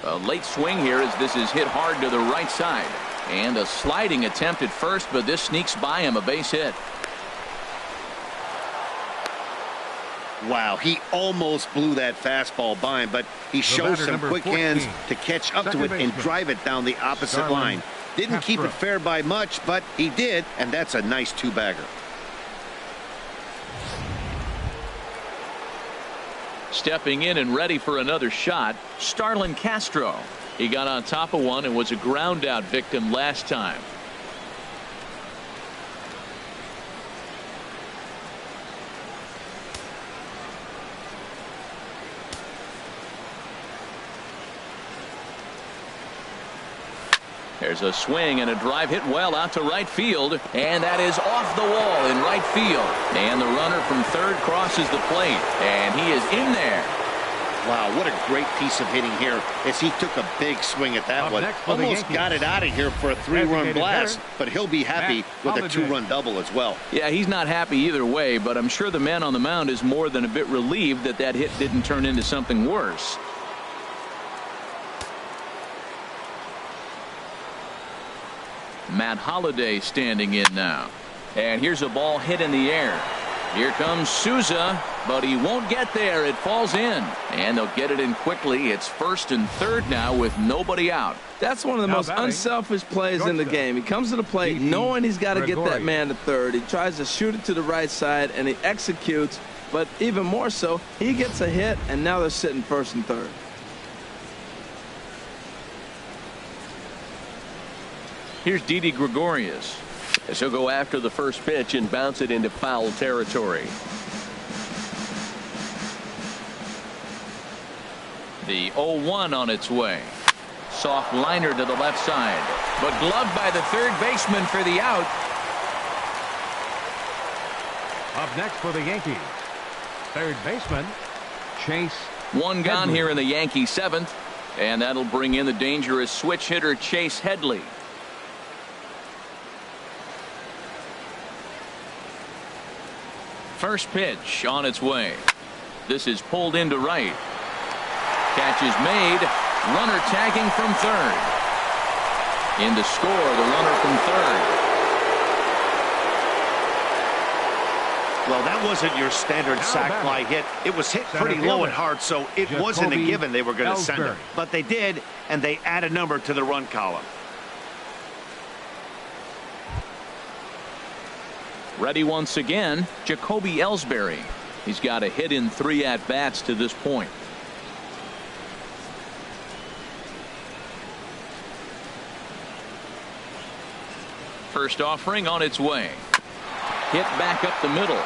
A late swing here as this is hit hard to the right side. And a sliding attempt at first, but this sneaks by him, a base hit. Wow, he almost blew that fastball by him, but he shows some quick hands to catch up to it and drive it down the opposite line. Didn't keep it fair by much, but he did, and that's a nice two-bagger. Stepping in and ready for another shot, Starlin Castro. He got on top of one and was a ground out victim last time. There's a swing and a drive hit well out to right field, and that is off the wall in right field. And the runner from third crosses the plate, and he is in there. Wow, what a great piece of hitting here as he took a big swing at that one. Almost got it out of here for a 3-run blast, but he'll be happy with a 2-run double as well. Yeah, he's not happy either way, but I'm sure the man on the mound is more than a bit relieved that that hit didn't turn into something worse. Matt Holliday standing in now. And here's a ball hit in the air. Here comes Souza, but he won't get there. It falls in. And they'll get it in quickly. It's first and third now with nobody out. That's one of the most unselfish plays in the game. He comes to the plate knowing he's got to get that man to third. He tries to shoot it to the right side, and he executes. But even more so, he gets a hit, and now they're sitting first and third. Here's Didi Gregorius as he'll go after the first pitch and bounce it into foul territory. The 0-1 on its way. Soft liner to the left side, but gloved by the third baseman for the out. Up next for the Yankees, third baseman Chase. One gone here in the Yankee 7th, and that'll bring in the dangerous switch hitter Chase Headley. First pitch on its way. This is pulled into right. Catch is made. Runner tagging from third. In to score, the runner from third. Well, that wasn't your standard sac fly hit. It was hit pretty low and hard, so it wasn't a given they were going to send it. But they did, and they add a number to the run column. Ready once again, Jacoby Ellsbury. He's got a hit in 3 at-bats to this point. First offering on its way. Hit back up the middle.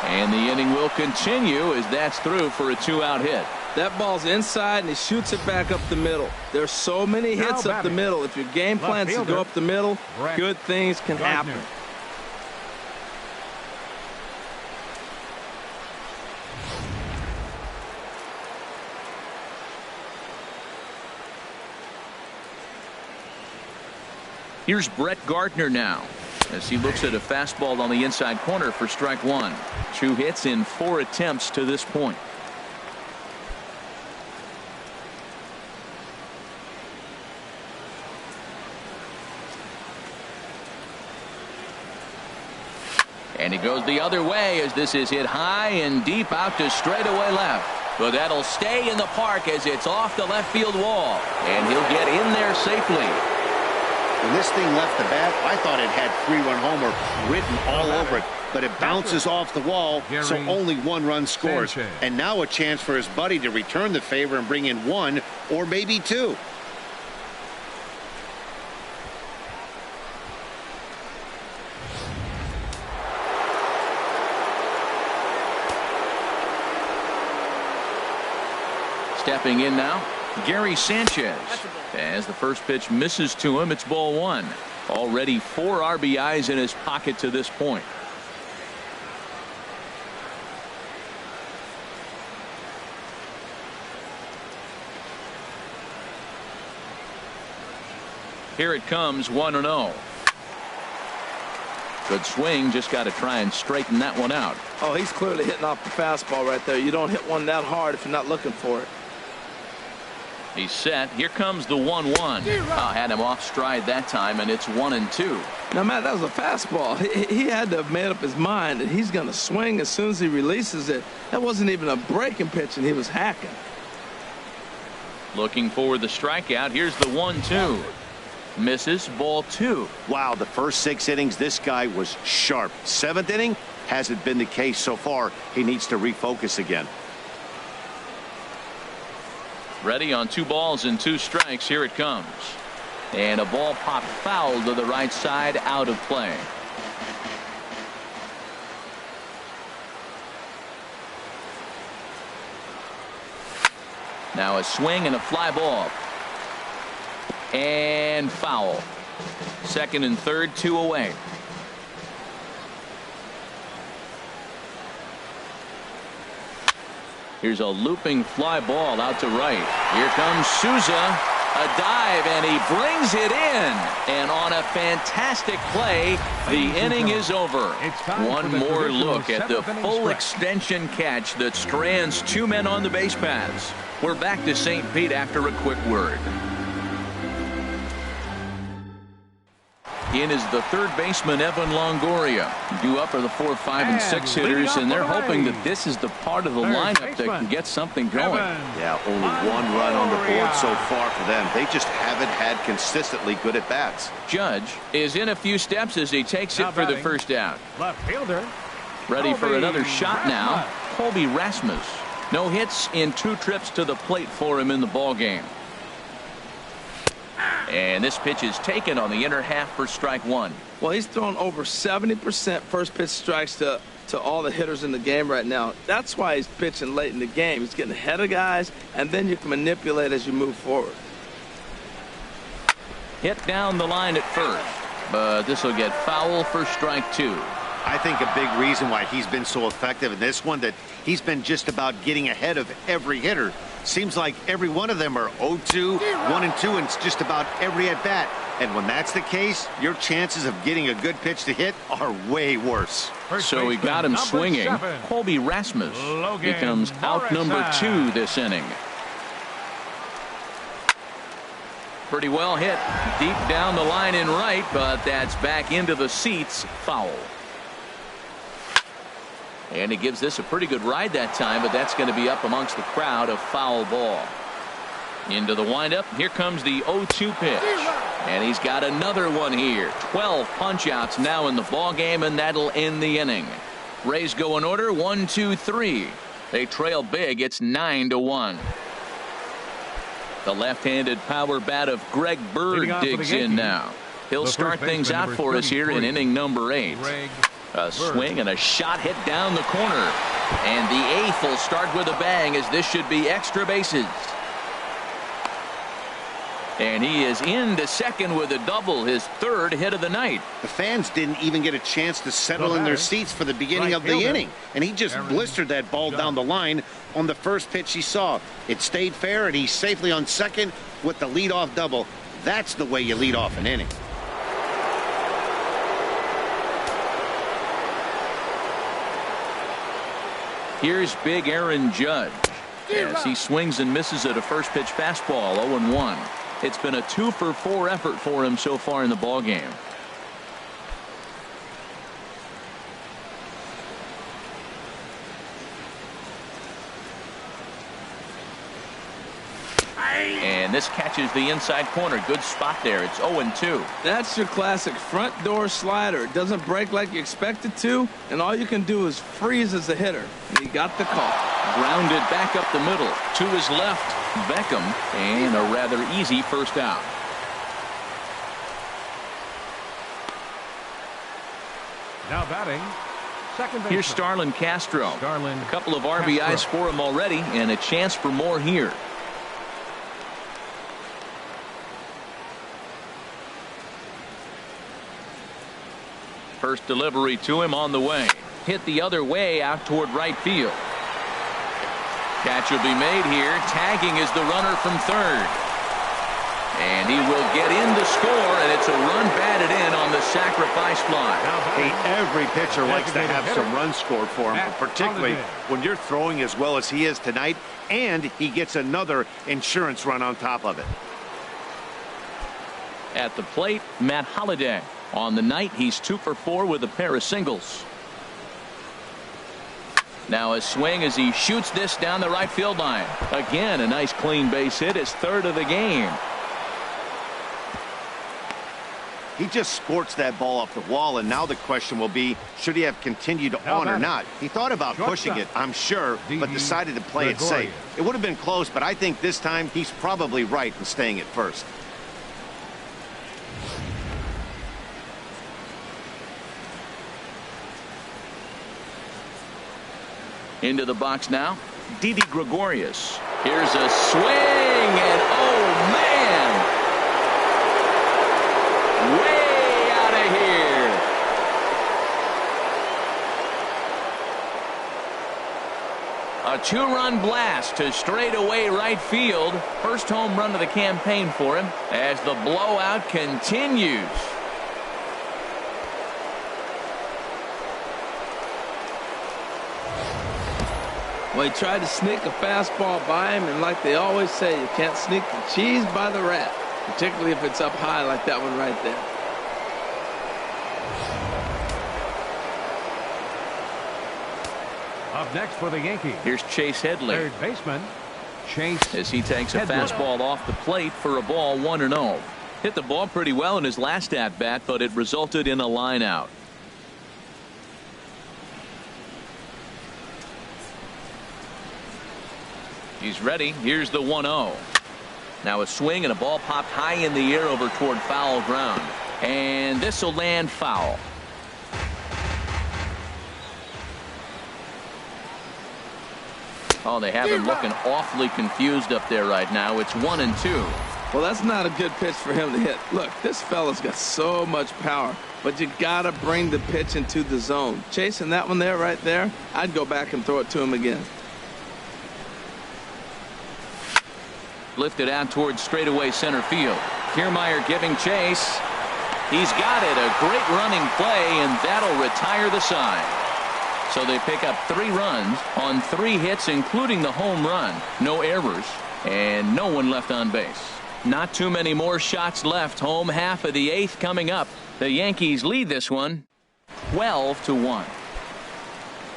And the inning will continue as that's through for a 2-out hit. That ball's inside, and he shoots it back up the middle. There's so many hits up the middle. If your game plan is to go up the middle, good things can happen. Here's Brett Gardner now as he looks at a fastball on the inside corner for strike one. 2 hits in 4 attempts to this point. And he goes the other way as this is hit high and deep out to straightaway left. But that'll stay in the park as it's off the left field wall. And he'll get in there safely. When this thing left the bat, I thought it had 3-run homer written all over it. But it bounces off the wall, so only 1 run scores. And now a chance for his buddy to return the favor and bring in 1 or maybe 2. Stepping in now, Gary Sanchez. As the first pitch misses to him, it's ball 1. Already 4 RBIs in his pocket to this point. Here it comes, 1-0. Good swing, just got to try and straighten that one out. Oh, he's clearly hitting off the fastball right there. You don't hit one that hard if you're not looking for it. He's set. Here comes the 1-1. Had him off stride that time, and it's 1-2. Now, Matt, that was a fastball. He had to have made up his mind that he's going to swing as soon as he releases it. That wasn't even a breaking pitch, and he was hacking. Looking for the strikeout. Here's the 1-2. Misses, ball 2. Wow, the first 6 innings, this guy was sharp. 7th inning hasn't been the case so far. He needs to refocus again. Ready on 2 balls and 2 strikes. Here it comes. And a ball popped foul to the right side, out of play. Now a swing and a fly ball. And foul. 2nd and 3rd, 2 away. Here's a looping fly ball out to right. Here comes Souza. A dive, and he brings it in. And on a fantastic play, the inning is over. One more look at the full extension catch that strands 2 men on the base paths. We're back to St. Pete after a quick word. In is the 3rd baseman, Evan Longoria. Due up are the 4, 5, and 6 hitters, and they're hoping that this is the part of the lineup that can get something going. Yeah, only 1 run on the board so far for them. They just haven't had consistently good at-bats. Judge is in a few steps as he takes it for the first out. Left fielder. Ready for another shot now. Colby Rasmus. No hits in 2 trips to the plate for him in the ballgame. And this pitch is taken on the inner half for strike 1. Well, he's thrown over 70% first pitch strikes to all the hitters in the game right now. That's why he's pitching late in the game. He's getting ahead of guys, and then you can manipulate as you move forward. Hit down the line at first, but this will get foul for strike 2. I think a big reason why he's been so effective in this one, that he's been just about getting ahead of every hitter. Seems like every one of them are 0-2, 1-2, and it's just about every at-bat. And when that's the case, your chances of getting a good pitch to hit are way worse. So he got him swinging. Colby Rasmus becomes out number 2 this inning. Pretty well hit. Deep down the line in right, but that's back into the seats. Foul. And he gives this a pretty good ride that time, but that's going to be up amongst the crowd. A foul ball. Into the windup. Here comes the 0-2 pitch. And he's got another one here. 12 punch-outs now in the ball game, and that'll end the inning. Rays go in order. 1, 2, 3. They trail big. It's 9-1. The left-handed power bat of Greg Bird digs in now. He'll start things out for us here in inning number 8. A swing and a shot hit down the corner. And the 8th will start with a bang, as this should be extra bases. And he is into second with a double, his 3rd hit of the night. The fans didn't even get a chance to settle in their seats for the beginning of the inning. And he just blistered that ball down the line on the first pitch he saw. It stayed fair, and he's safely on second with the leadoff double. That's the way you lead off an inning. Here's big Aaron Judge as he swings and misses at a first pitch fastball. 0-1. It's been a 2-for-4 effort for him so far in the ballgame. And this catches the inside corner. Good spot there. It's 0-2. That's your classic front door slider. It doesn't break like you expect it to, and all you can do is freeze as a hitter. And he got the call. Grounded back up the middle. To his left, Beckham, and a rather easy first out. Now batting, second baseman. Here's Starlin Castro. A couple of RBIs for him already, and a chance for more here. First delivery to him on the way. Hit the other way out toward right field. Catch will be made here. Tagging is the runner from third. And he will get in to score, and it's a run batted in on the sacrifice fly. Hey, every pitcher likes to have some runs scored for him, particularly when you're throwing as well as he is tonight, and he gets another insurance run on top of it. At the plate, Matt Holliday. On the night, he's 2-for-4 with a pair of singles. Now a swing as he shoots this down the right field line. Again, a nice clean base hit, his 3rd of the game. He just scorched that ball off the wall, and now the question will be, should he have continued on or not? He thought about pushing it, I'm sure, but decided to play it safe. It would have been close, but I think this time he's probably right in staying at first. Into the box now, Didi Gregorius. Here's a swing, and oh man, way out of here. A 2-run blast to straightaway right field. First home run of the campaign for him as the blowout continues. Well, he tried to sneak a fastball by him, and like they always say, you can't sneak the cheese by the rat, particularly if it's up high like that one right there. Up next for the Yankees. Here's Chase Headley. Third baseman, Chase as he takes a Headley. fastball off the plate for a ball, 1-0. Hit the ball pretty well in his last at-bat, but it resulted in a line out. He's ready. Here's the 1-0. Now a swing and a ball popped high in the air over toward foul ground. And this will land foul. Oh, they have him looking awfully confused up there right now. It's 1-2. Well, that's not a good pitch for him to hit. Look, this fella's got so much power, but you got to bring the pitch into the zone. Chasing that one there right there, I'd go back and throw it to him again. Lifted out towards straightaway center field. Kiermaier giving chase. He's got it. A great running play, and that'll retire the side. So they pick up 3 runs on 3 hits, including the home run. No errors, and no one left on base. Not too many more shots left. Home half of the 8th coming up. The Yankees lead this one 12-1.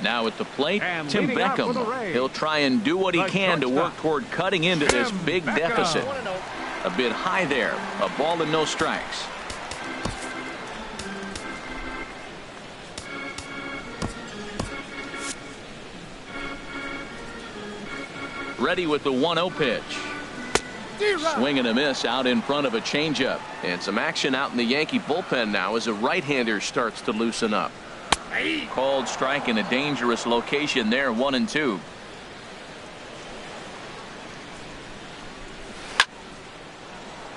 Now at the plate, And Tim leading out for the Beckham. Rays, He'll try and do what he the can to work shortstop, toward cutting into this Tim big Beckham. deficit. A bit high there. A ball and no strikes. Ready with the 1-0 pitch. Swing and a miss out in front of a changeup. And some action out in the Yankee bullpen now as a right-hander starts to loosen up. Called strike in a dangerous location there, 1-2.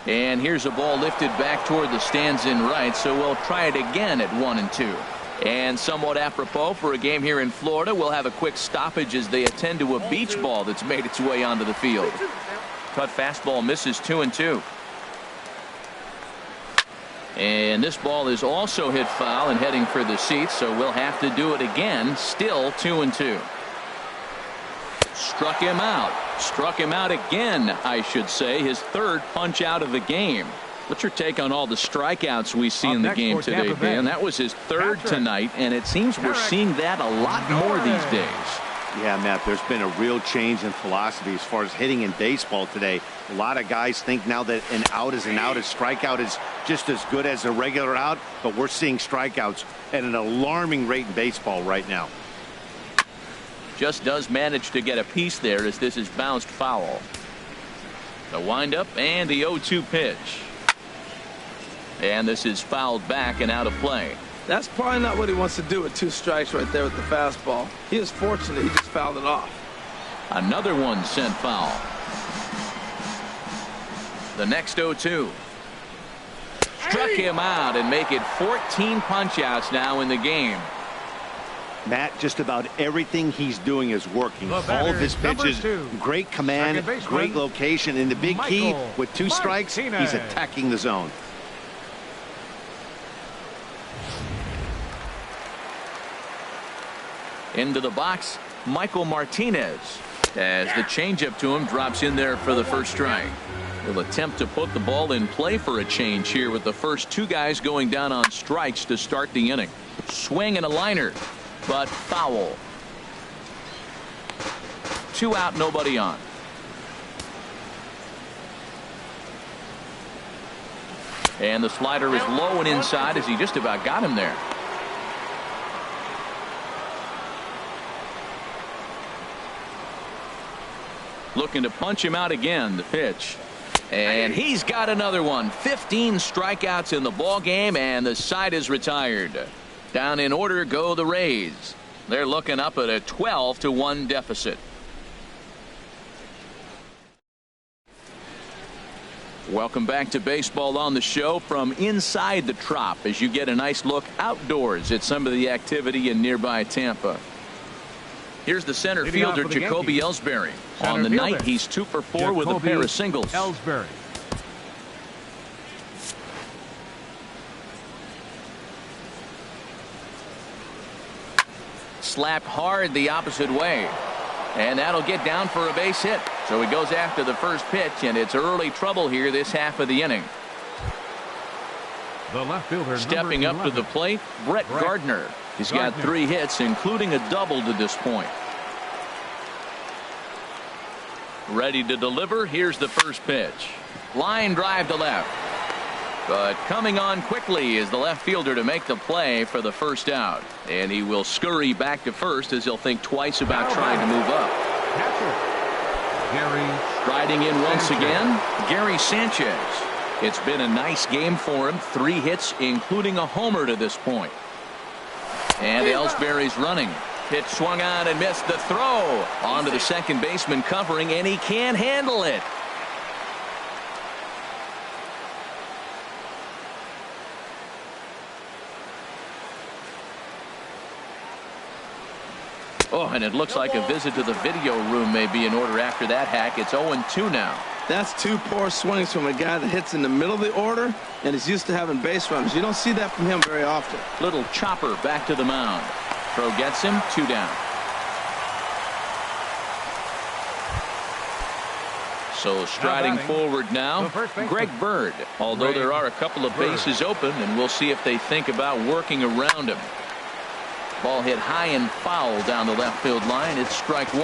And here's a ball lifted back toward the stands in right, so we'll try it again at 1-2. And somewhat apropos for a game here in Florida, we'll have a quick stoppage as they attend to a beach ball that's made its way onto the field. Cut fastball misses, 2-2. And this ball is also hit foul and heading for the seats, so we'll have to do it again. Still 2-2. Struck him out. Struck him out again, I should say. His third punch out of the game. What's your take on all the strikeouts we see in the game today, Dan? That was his third tonight, and it seems we're seeing that a lot more these days. Yeah, Matt, there's been a real change in philosophy as far as hitting in baseball today. A lot of guys think now that an out is an out, a strikeout is just as good as a regular out, but we're seeing strikeouts at an alarming rate in baseball right now. Just does manage to get a piece there as this is bounced foul. The windup and the 0-2 pitch. And this is fouled back and out of play. That's probably not what he wants to do with 2 strikes right there with the fastball. He is fortunate he just fouled it off. Another one sent foul. The next 0-2. Struck him out and make it 14 punch-outs now in the game. Matt, just about everything he's doing is working. All of his pitches, great command, great location. And the big key, with 2 strikes, he's attacking the zone. Into the box, Michael Martinez, as the changeup to him drops in there for the first strike. He'll attempt to put the ball in play for a change here with the first 2 guys going down on strikes to start the inning. Swing and a liner, but foul. 2 out, nobody on. And the slider is low and inside as he just about got him there. Looking to punch him out again. The pitch. And he's got another one. 15 strikeouts in the ball game, and the side is retired. Down in order go the Rays. They're looking up at a 12-1 deficit. Welcome back to baseball on the show from inside the Trop as you get a nice look outdoors at some of the activity in nearby Tampa. Here's the center fielder, Jacoby Ellsbury. On the night, he's 2 for 4 with a pair of singles. Ellsbury. Slapped hard the opposite way. And that'll get down for a base hit. So he goes after the first pitch, and it's early trouble here this half of the inning. The left fielder, stepping up to the plate, Brett Gardner. He's got 3 hits, including a double to this point. Ready to deliver. Here's the first pitch. Line drive to left. But coming on quickly is the left fielder to make the play for the first out. And he will scurry back to first as he'll think twice about trying to move up. Riding in once again, Gary Sanchez. It's been a nice game for him. 3 hits, including a homer to this point. And Ellsbury's running. Pitch swung on and missed. The throw onto the second baseman covering, and he can't handle it. Oh, and it looks like a visit to the video room may be in order after that hack. It's 0-2 now. That's 2 poor swings from a guy that hits in the middle of the order and is used to having base runners. You don't see that from him very often. Little chopper back to the mound. Throw gets him, 2 down. So striding forward now, Greg Bird. Although there are a couple of bases open, and we'll see if they think about working around him. Ball hit high and foul down the left field line. It's strike 1.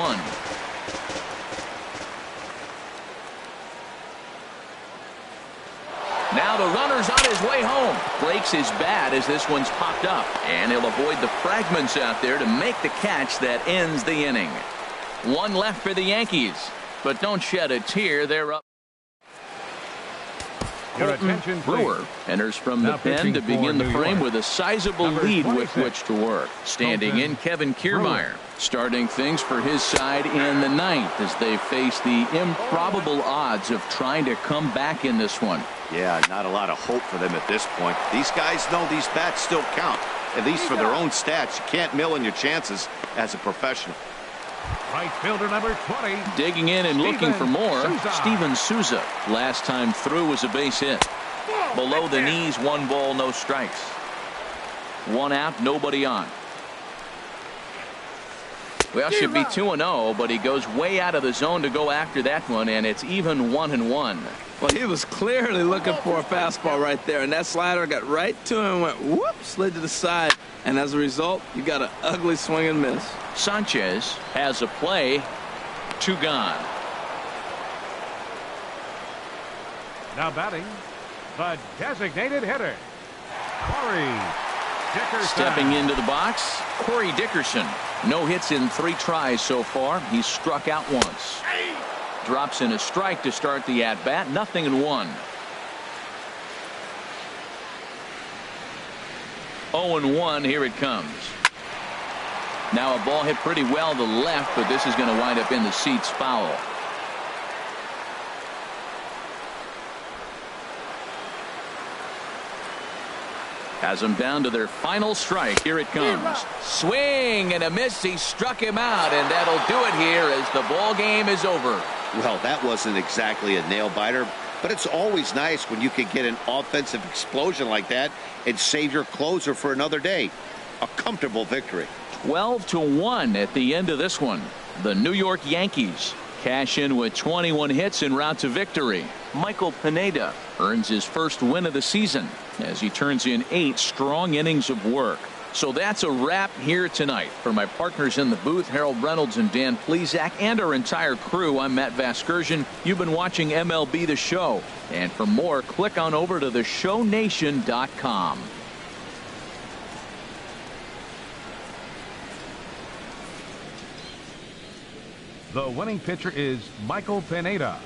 Now the runner's on his way home. Breaks his bat as this one's popped up. And he'll avoid the fragments out there to make the catch that ends the inning. 1 left for the Yankees. But don't shed a tear. They're up. Your Colton attention, Brewer please. enters from Now the pen pitching to begin for the New frame York. with a sizable Number lead with 26, which to work. Standing Colton in, Kevin Brewer. Kiermaier, starting things for his side in the ninth as they face the improbable odds of trying to come back in this one. Yeah, not a lot of hope for them at this point. These guys know these bats still count, at least for their own stats. You can't mill in your chances as a professional. Right fielder number 20. Digging in and looking for more, Souza. Steven Souza. Last time through was a base hit. Below the knees, 1 ball, no strikes. 1 out, nobody on. Well, should be 2-0, but he goes way out of the zone to go after that one, and it's even 1-1. Well, he was clearly looking for a fastball right there, and that slider got right to him and went whoop, slid to the side. And as a result, you got an ugly swing and miss. Sanchez has a play. 2 gone. Now batting, the designated hitter, Corey Dickerson. Stepping into the box, Corey Dickerson. No hits in 3 tries so far. He's struck out once. Drops in a strike to start the at-bat. 0-1. 0-1. Here it comes. Now a ball hit pretty well to the left, but this is going to wind up in the seats foul. Has them down to their final strike. Here it comes. Swing and a miss. He struck him out, and that'll do it here as the ball game is over. Well, that wasn't exactly a nail-biter, but it's always nice when you can get an offensive explosion like that and save your closer for another day. A comfortable victory. 12-1 at the end of this one. The New York Yankees cash in with 21 hits en route to victory. Michael Pineda earns his first win of the season as he turns in 8 strong innings of work. So that's a wrap here tonight. For my partners in the booth, Harold Reynolds and Dan Plesac, and our entire crew, I'm Matt Vasgersian. You've been watching MLB The Show. And for more, click on over to theshownation.com. The winning pitcher is Michael Pineda.